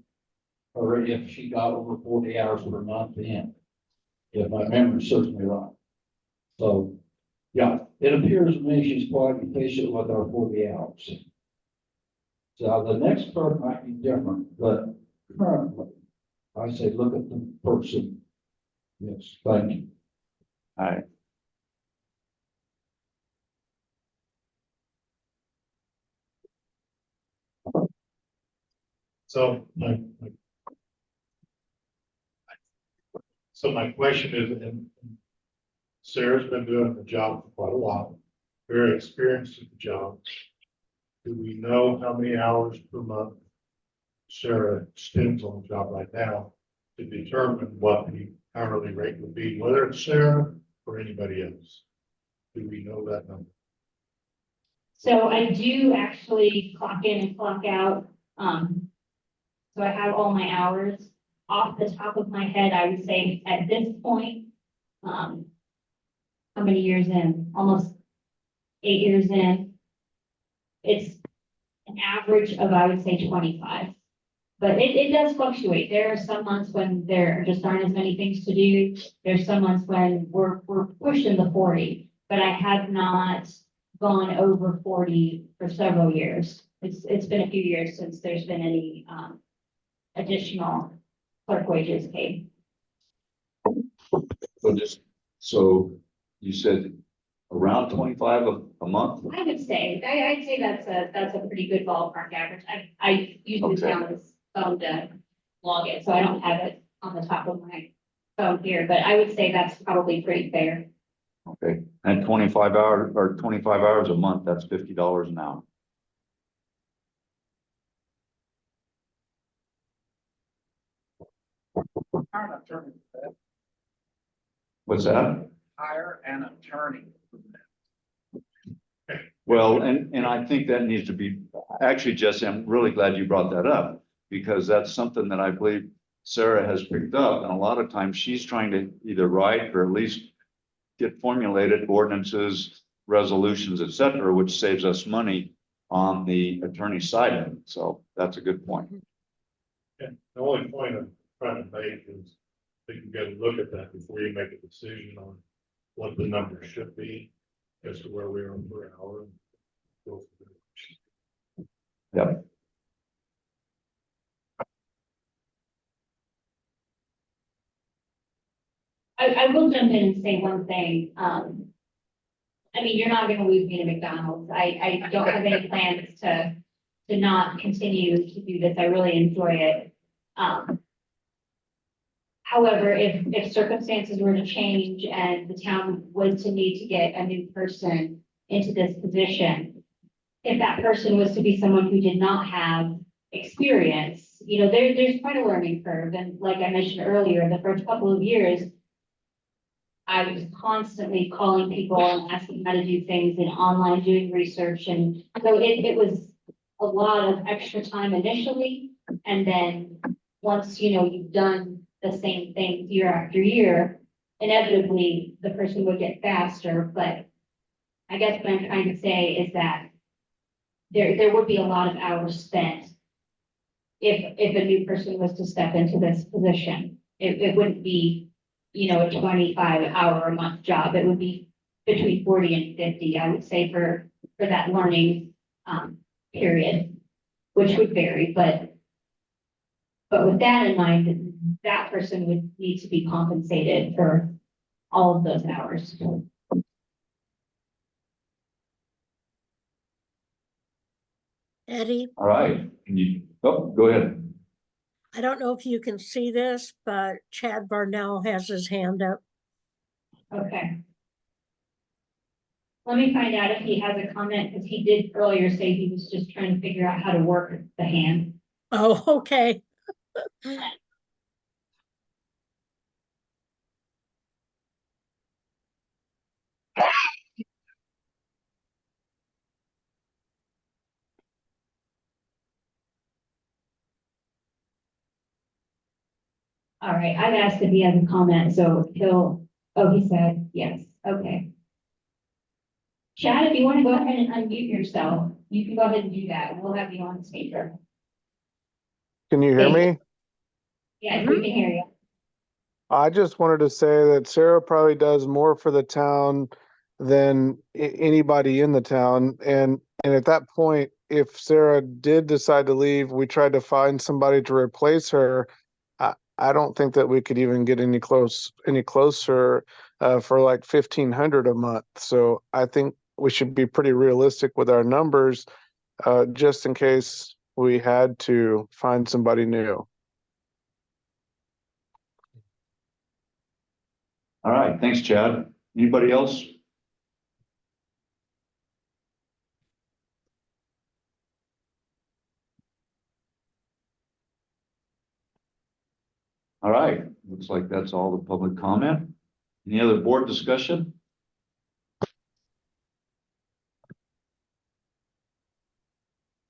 her if she got over 40 hours per month in, if my memory serves me right. So, yeah, it appears to me she's quite efficient with our 40 hours. So the next clerk might be different, but currently, I say look at the person. Yes, thank you. All right. So my question is, and Sarah's been doing the job for quite a while, very experienced at the job. Do we know how many hours per month Sarah spends on the job right now to determine what the hourly rate would be, whether it's Sarah or anybody else? Do we know that number? So I do actually clock in and clock out. So I have all my hours. Off the top of my head, I would say at this point, how many years in? Almost 8 years in. It's an average of, I would say, 25. But it does fluctuate. There are some months when there just aren't as many things to do. There's some months when we're pushing the 40, but I have not gone over 40 for several years. It's been a few years since there's been any additional clerk wages paid. So you said around 25 a month? I would say, I'd say that's a pretty good ballpark average. I use the Okay. town's phone to log it, so I don't have it on the top of my phone here, but I would say that's probably pretty fair. Okay, and 25 hours a month, that's $50 an hour. Hire an attorney for that. What's that? Hire an attorney. Well, and I think that needs to be, actually, Jesse, I'm really glad you brought that up, because that's something that I believe Sarah has picked up, and a lot of times she's trying to either write or at least get formulated ordinances, resolutions, et cetera, which saves us money on the attorney side of it. So that's a good point. And the only point I'm trying to make is that you got to look at that before you make a decision on what the number should be. as to where we are per hour. Yep. I will jump in and say one thing. I mean, you're not gonna lose me to McDonald's. I don't have any plans to not continue to do this. I really enjoy it. However, if circumstances were to change and the town was to need to get a new person into this position, if that person was to be someone who did not have experience, there's quite a learning curve. And like I mentioned earlier, the first couple of years, I was constantly calling people and asking how to do things and online doing research. And so it was a lot of extra time initially. And then once, you've done the same thing year after year, inevitably the person would get faster. But I guess what I'm trying to say is that there would be a lot of hours spent if a new person was to step into this position. It wouldn't be, a 25-hour a month job. It would be between 40 and 50, I would say, for that learning period, which would vary. But with that in mind, that person would need to be compensated for all of those hours. Eddie, All right. Go ahead. I don't know if you can see this, but Chad Barnell has his hand up. Okay. Let me find out if he has a comment, because he did earlier say he was just trying to figure out how to work the hand. Oh, okay. All right, I've asked if he has a comment, so he said yes, okay. Chad, if you want to go ahead and unmute yourself, you can go ahead and do that. We'll have you on speaker. Can you hear me? Yes, we can hear you. I just wanted to say that Sarah probably does more for the town than anybody in the town. And at that point, if Sarah did decide to leave, we tried to find somebody to replace her. I don't think that we could even get any closer for like 1,500 a month. So I think we should be pretty realistic with our numbers, just in case we had to find somebody new. All right. Thanks, Chad. Anybody else? All right. Looks like that's all the public comment. Any other board discussion?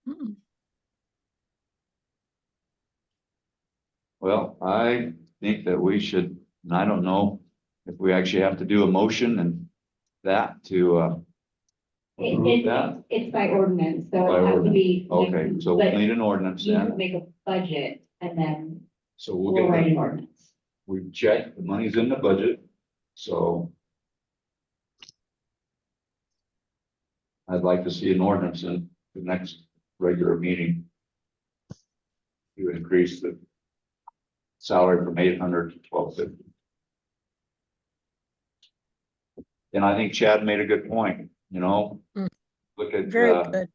Mm-mm. Well, I think that we should, and I don't know if we actually have to do a motion and that to approve that. It's by ordinance, so By it has to ordinance. be. Okay, so we'll but need an ordinance You then. can make a budget and then So we'll we'll write get, an ordinance. we checked, the money's in the budget, so I'd like to see an ordinance in the next regular meeting to increase the salary from 800 to 1,250. And I think Chad made a good point, Mm. look at, Very good.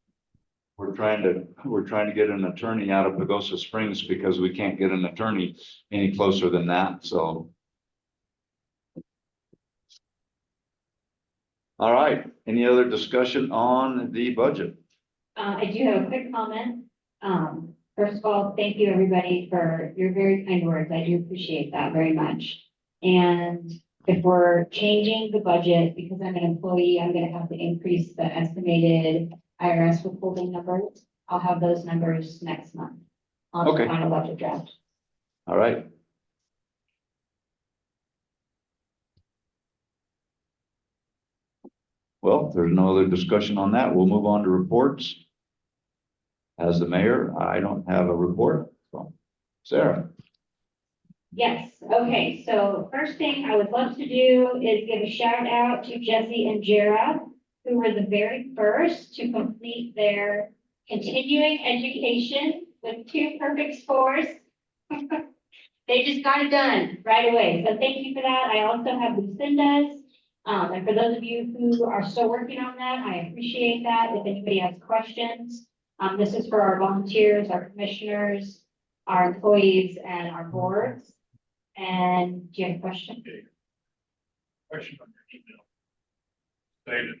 we're trying to get an attorney out of Pagosa Springs because we can't get an attorney any closer than that, so. All right, any other discussion on the budget? I do have a quick comment. First of all, thank you, everybody, for your very kind words. I do appreciate that very much. And if we're changing the budget, because I'm an employee, I'm gonna have to increase the estimated IRS withholding numbers. I'll have those numbers next month on the Okay. final budget draft. All right. Well, if there's no other discussion on that, we'll move on to reports. As the mayor, I don't have a report, so Sarah. Yes, okay, so first thing I would love to do is give a shout out to Jesse and Jera. who were the very first to complete their continuing education with 2 perfect scores. They just got it done right away. So thank you for that. I also have Lucinda's. And for those of you who are still working on that, I appreciate that. If anybody has questions, this is for our volunteers, our commissioners, our employees, and our boards. And do you have a question? Question on your email. Stated,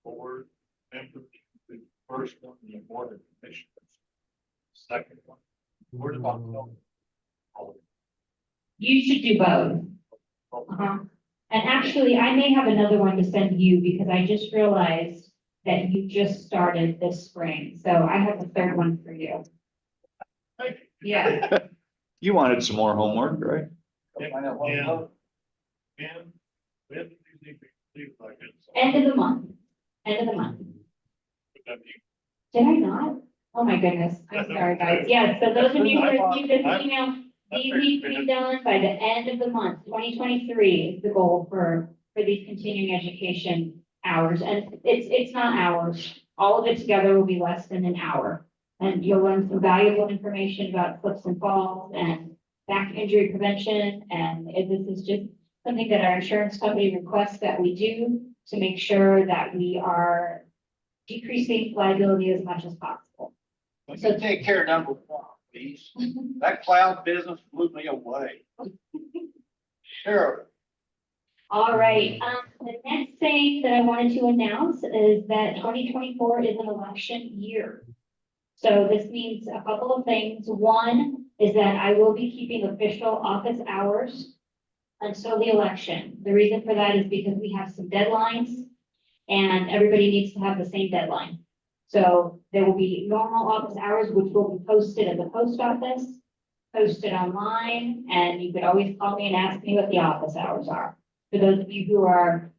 board members, the first one, the board of commissioners. Second one, where do I go? You should do both. Uh-huh. And actually, I may have another one to send you because I just realized that you just started this spring. So I have a third one for you. Yeah. You wanted some more homework, right? And when do you think we leave like this? End of the month. End of the month. Would that be- Did I not? Oh my goodness. I'm sorry, guys. Yeah, so those of you who received this email, these need to be done by the end of the month. 2023 is the goal for these continuing education hours. And it's not hours. All of it together will be less than an hour. And you'll learn some valuable information about slips and falls and back injury prevention. And this is just something that our insurance company requests that we do to make sure that we are decreasing liability as much as possible. So take care of number 1, please. That cloud business blew me away. Terrible. All right, the next thing that I wanted to announce is that 2024 is an election year. So this means a couple of things. One is that I will be keeping official office hours until the election. The reason for that is because we have some deadlines and everybody needs to have the same deadline. So there will be normal office hours, which will be posted at the post office, posted online, and you could always call me and ask me what the office hours are. For those of you who are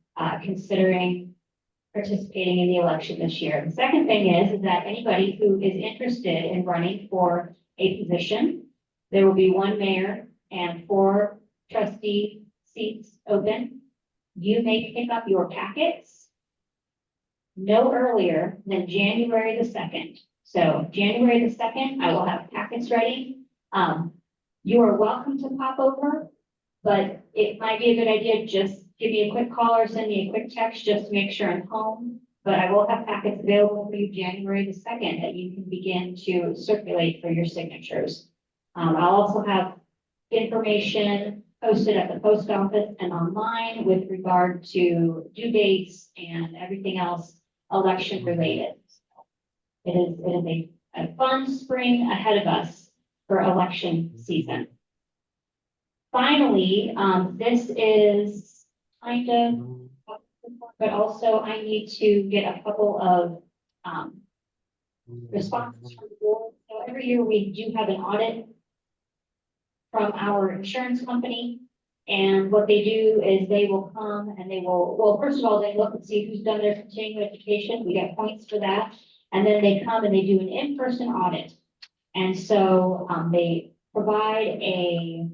considering participating in the election this year. The second thing is that anybody who is interested in running for a position, there will be 1 mayor and 4 trustee seats open. You may pick up your packets no earlier than January the 2nd. So January the 2nd, I will have packets ready. You are welcome to pop over, but it might be a good idea, just give me a quick call or send me a quick text just to make sure I'm home. But I will have packets available for you January the 2nd that you can begin to circulate for your signatures. I'll also have information posted at the post office and online with regard to due dates and everything else election related. It is a fun spring ahead of us for election season. Finally, this is kind of, but also I need to get a couple of responses from the board. So every year we do have an audit from our insurance company. And what they do is they will come and they will, well, first of all, they look and see who's done their continuing education. We get points for that. And then they come and they do an in-person audit. And so they provide a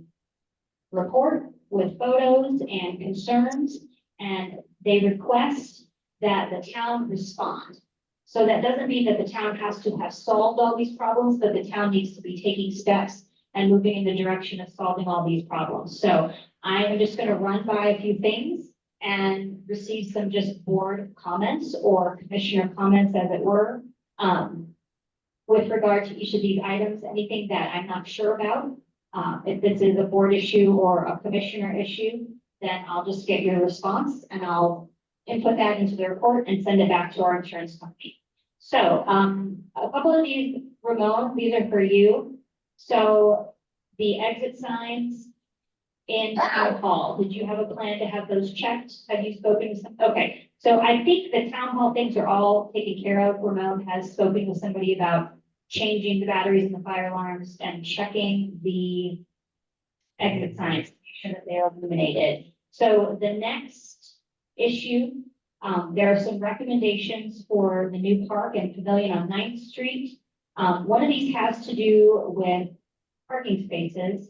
report with photos and concerns, and they request that the town respond. So that doesn't mean that the town has to have solved all these problems, but the town needs to be taking steps and moving in the direction of solving all these problems. So I'm just going to run by a few things and receive some just board comments or commissioner comments, as it were, with regard to each of these items. Anything that I'm not sure about, if this is a board issue or a commissioner issue, then I'll just get your response and I'll input that into the report and send it back to our insurance company. So a couple of these, Ramon, these are for you. So the exit signs in town hall, did you have a plan to have those checked? Have you spoken to some? Okay, so I think the town hall things are all taken care of. Ramon has spoken with somebody about changing the batteries in the fire alarms and checking the exit signs to make sure that they are illuminated. So the next issue, there are some recommendations for the new park and pavilion on 9th Street. One of these has to do with parking spaces.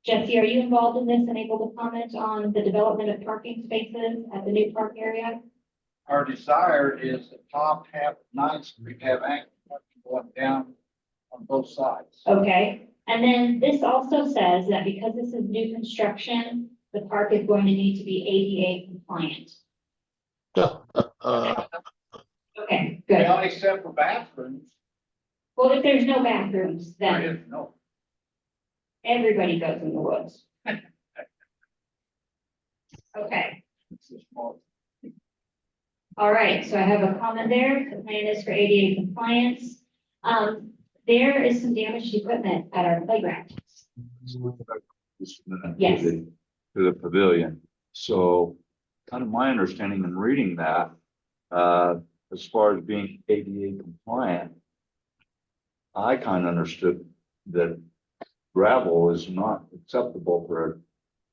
Jesse, are you involved in this and able to comment on the development of parking spaces at the new park area? our desire is the top half of Ninth Street have anchor parking going down on both sides. Okay, and then this also says that because this is new construction, the park is going to need to be ADA compliant. Okay, good. Well, except for bathrooms, Well, if there's no bathrooms, there then is no. everybody goes in the woods. Okay, It's a small. all right, so I have a comment there. The plan is for ADA compliance. There is some damaged equipment at our playground. Yes. To the pavilion. So kind of my understanding in reading that, as far as being ADA compliant, I kind of understood that gravel is not acceptable for a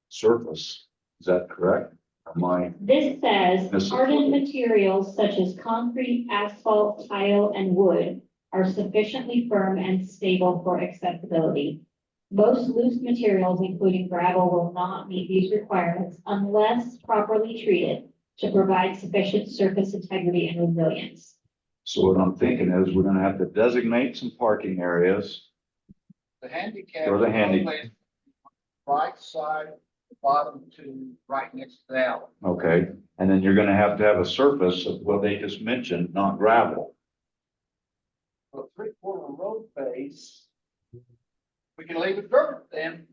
surface. Is that correct? Am I? This says Yes. hardened materials such as concrete, asphalt, tile, and wood are sufficiently firm and stable for acceptability. Most loose materials, including gravel, will not meet these requirements unless properly treated to provide sufficient surface integrity and resilience. So what I'm thinking is we're gonna have to designate some parking areas. The handicap. Or the handi- roadway, right side, bottom to right next to the alley. Okay, and then you're gonna have to have a surface of what they just mentioned, not gravel. For 3/4 road base, we can leave it dirt then.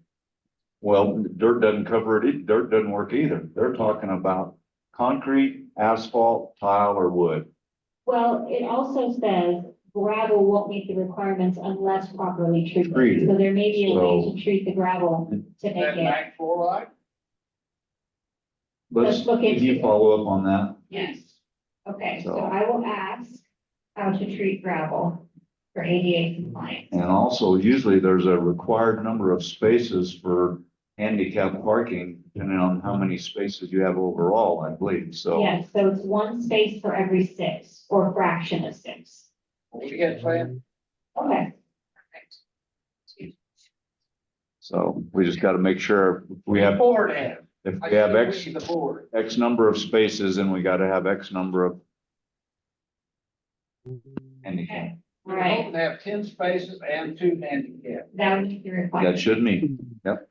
Well, dirt doesn't cover it, dirt doesn't work either. They're talking about concrete, asphalt, tile, or wood. Well, it also says gravel won't meet the requirements unless properly treated. Treated. So there may be a way So- to treat the gravel to That make it. mag fluoride, Let's look Can into you it. follow up on that? Yes. Okay, so So- I will ask how to treat gravel for ADA compliance. And also, usually there's a required number of spaces for handicap parking, depending on how many spaces you have overall, I believe, so. Yes, so it's one space for every 6 or fraction of 6. we get planned. Okay. So we just gotta make sure if we have, Board has. if I we have said X, we, the board. X number of spaces, and we gotta have X number of handicap. Okay, all We're right, hoping to have 10 spaces and 2 handicap. that would be the That requirement. should meet, yep.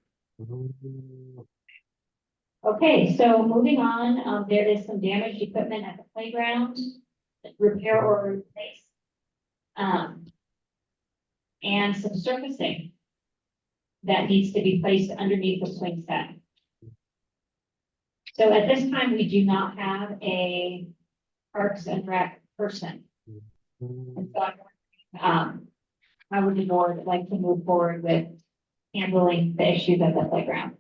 Okay, so moving on, there is some damaged equipment at the playground, repair or replace. And some surfacing that needs to be placed underneath the swing set. So at this time, we do not have a Parks and Rec person. And so how would the board like to move forward with handling the issues at the playground?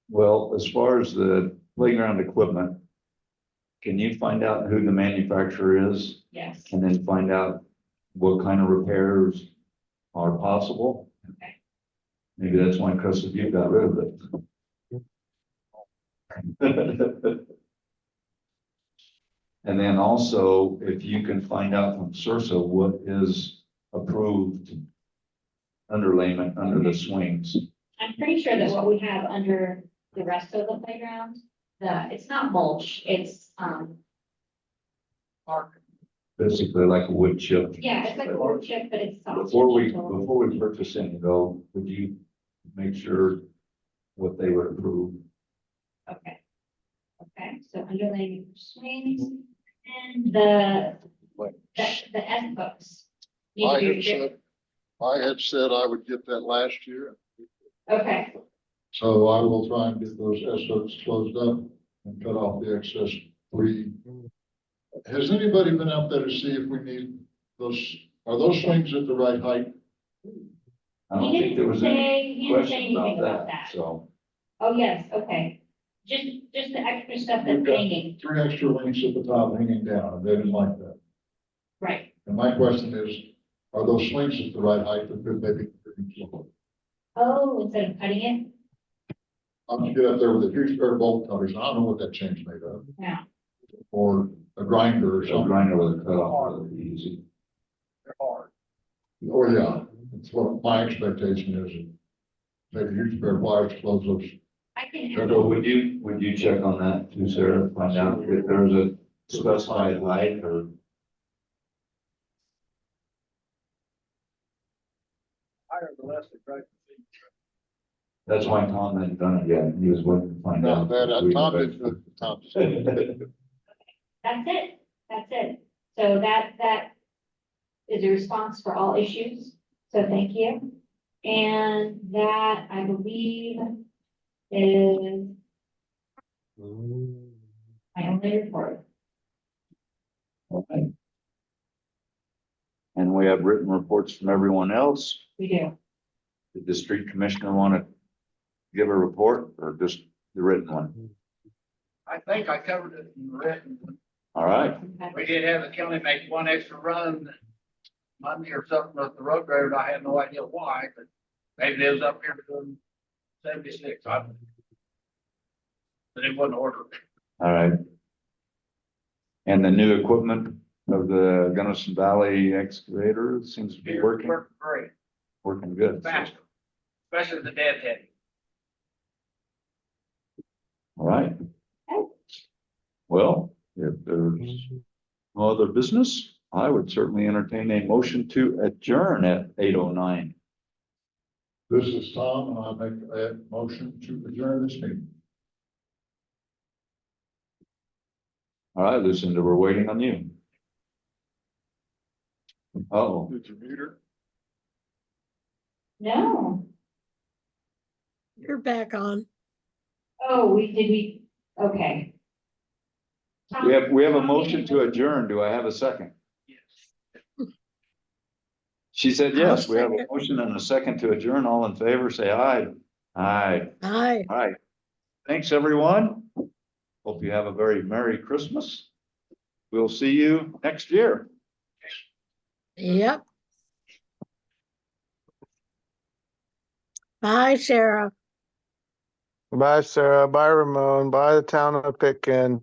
Well, as far as the playground equipment, can you find out who the manufacturer is? Yes. And then find out what kind of repairs are possible? Okay. Maybe that's why Crestview got rid of it. And then also, if you can find out from CIRSA what is approved underlayment under the swings. I'm pretty sure that what we have under the rest of the playground, it's not mulch, it's, Basically like a wood chip. yeah, it's like a wood chip, but it's soft. Before and gentle. we purchase any though, would you make sure what they would approve? Okay. Okay, so underlayment for swings and the S books. I had said I would get that last year, Okay, so I will try and get those S-hooks closed up and cut off the excess 3. Has anybody been out there to see if we need those, are those swings at the right height? I don't He think there was didn't any say question anything about about that, that. so. Oh, yes, okay. Just the extra stuff that's We've got hanging, 3 extra links at the top hanging down, and they didn't like that. right. And my question is, are those swings at the right height that could maybe? Oh, instead of cutting it? I'm gonna get up there with a huge pair of bolt cutters, and I don't know what that chain's made of, Yeah. or a grinder or A something. grinder with a cutoff would be easy. They're hard. Oh, yeah, that's what my expectation is. Take a huge pair of pliers, close those. I can. So would you check on that too, Sarah, find out if there's a specified height or? Higher the less the price. That's why Tom hadn't done it yet. He was waiting to find No, out. Tom did, Tom. That's it, that's it. So that is a response for all issues, so thank you. And that, I believe, is my only report. Okay. And we have written reports from everyone else. We do. Did the street commissioner want to give a report or just the written one? I think I covered it in written. All right, We did have the county make one extra run Monday or something with the road road. I had no idea why, but maybe it was up here doing 76. But it wasn't ordered. all right. And the new equipment of the Gunnison Valley excavator seems to be It working, worked great, working good. faster, especially the deadhead. All right. Well, if there's no other business, I would certainly entertain a motion to adjourn at 8:09. This is Tom, and I make a motion to adjourn this meeting. All right, Lucinda, we're waiting on you. Oh, Did you mute her? No, You're back on. oh, okay. we have a motion to adjourn. Do I have a second? Yes. She said yes. We have a second. motion and a second to adjourn. All in favor, say aye. Aye. Hi. All right. Thanks, everyone. Hope you have a very Merry Christmas. We'll see you next year. Yep. Bye, Sarah. Bye, Sarah. Bye, Ramon. Bye, the town of Pitkin.